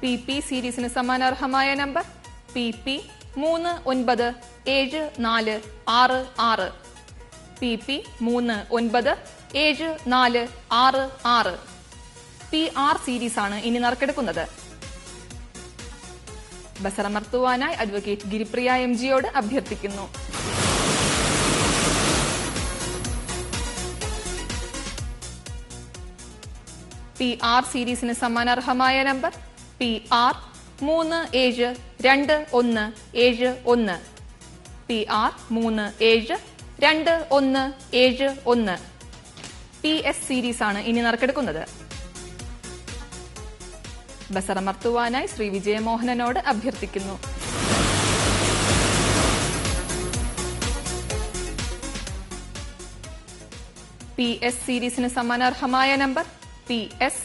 PP സീരീസിന് സമാനാർഹമായ number PP 397466. PP 397466. PR series ആണ് ഇനി നറുക്കെടുക്കുന്നത്. ബസറമർത്തുവാനായി അഡ്വക്കേറ്റ് ഗിരിപ്രിയ MGയോട് അഭ്യർത്ഥിക്കുന്നു. PR സീരീസിന് സമാനാർഹമായ number PR 372171. PR 372171. PS series ആണ് ഇനി നറുക്കെടുക്കുന്നത്. ബസറമർത്തുവാനായി ശ്രീ വിജയമോഹനനോട് അഭ്യർത്ഥിക്കുന്നു. PS സീരീസിന് സമാനാർഹമായ number PS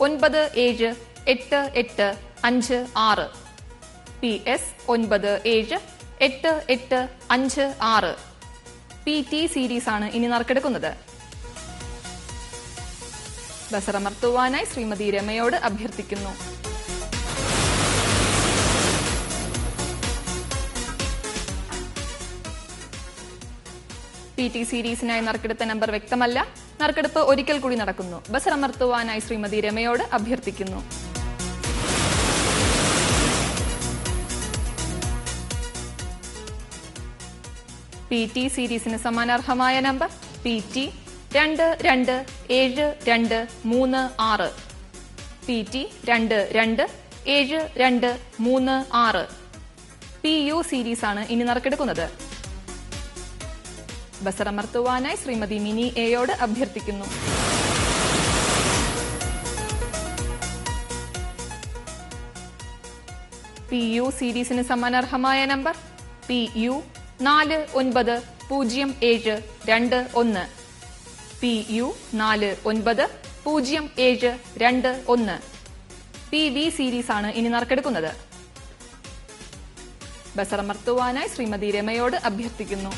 978856. PS 978856. PT series ആണ് ഇനി നറുക്കെടുക്കുന്നത്. ബസറമർത്തുവാനായി ശ്രീമതി രമയോട് അഭ്യർത്ഥിക്കുന്നു. PT സീരീസിനായി നറുക്കെടുത്ത നമ്പർ വ്യക്തമല്ല. നറുക്കെടുപ്പ് ഒരിക്കൽ കൂടി നടക്കുന്നു. ബസറമർത്തുവാനായി ശ്രീമതി രമയോട് അഭ്യർത്ഥിക്കുന്നു. PT സീരീസിന് സമാനാർഹമായ number PT 227236. PT 227236. PU series ആണ് ഇനി നറുക്കെടുക്കുന്നത്. ബസറമർത്തുവാനായി ശ്രീമതി മിനി എയോട് അഭ്യർത്ഥിക്കുന്നു. PU സീരീസിന് സമാനാർഹമായ number PU 490721. PU 490721. PV series ആണ് ഇനി നറുക്കെടുക്കുന്നത്. ബസറമർത്തുവാനായി ശ്രീമതി രമയോട് അഭ്യർത്ഥിക്കുന്നു.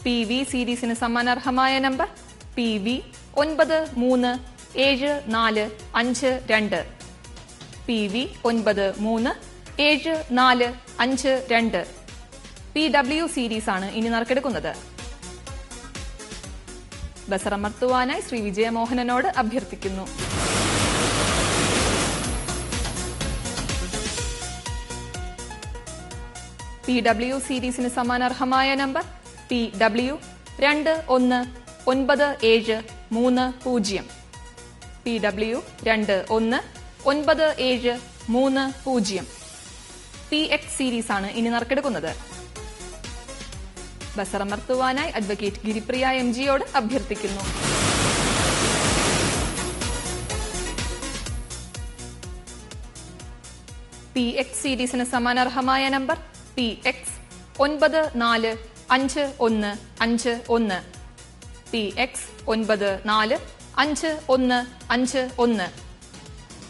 PV സീരീസിന് സമാനാർഹമായ number PV 937452. PV 937452. PW series ആണ് ഇനി നറുക്കെടുക്കുന്നത്. ബസറമർത്തുവാനായി ശ്രീ വിജയമോഹനനോട് അഭ്യർത്ഥിക്കുന്നു. PW സീരീസിന് സമാനാർഹമായ number PW 219730. PW 219730. PX series ആണ് ഇനി നറുക്കെടുക്കുന്നത്. ബസറമർത്തുവാനായി അഡ്വക്കേറ്റ് ഗിരിപ്രിയ MGയോട് അഭ്യർത്ഥിക്കുന്നു. PX സീരീസിന് സമാനാർഹമായ number PX 945151. PX 945151.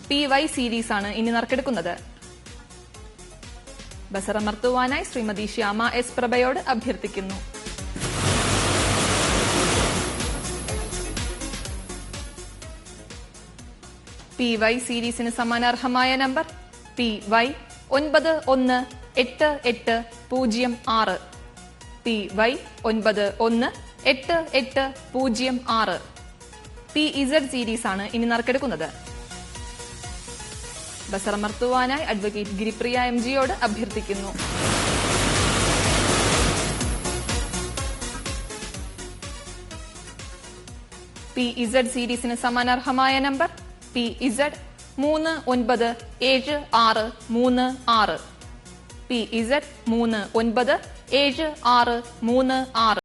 PY series ആണ് ഇനി നറുക്കെടുക്കുന്നത്. ബസറമർത്തുവാനായി ശ്രീമതി ശ്യാമ S പ്രഭയോട് അഭ്യർത്ഥിക്കുന്നു. PY സീരീസിന് സമാനാർഹമായ number PY 918806. PY 918806. PZ series ആണ് ഇനി നറുക്കെടുക്കുന്നത്. ബസറമർത്തുവാനായി അഡ്വക്കേറ്റ് ഗിരിപ്രിയ MGയോട് അഭ്യർത്ഥിക്കുന്നു. PZ സീരീസിന് സമാനാർഹമായ നമ്പർ PZ 397636. PZ 397636.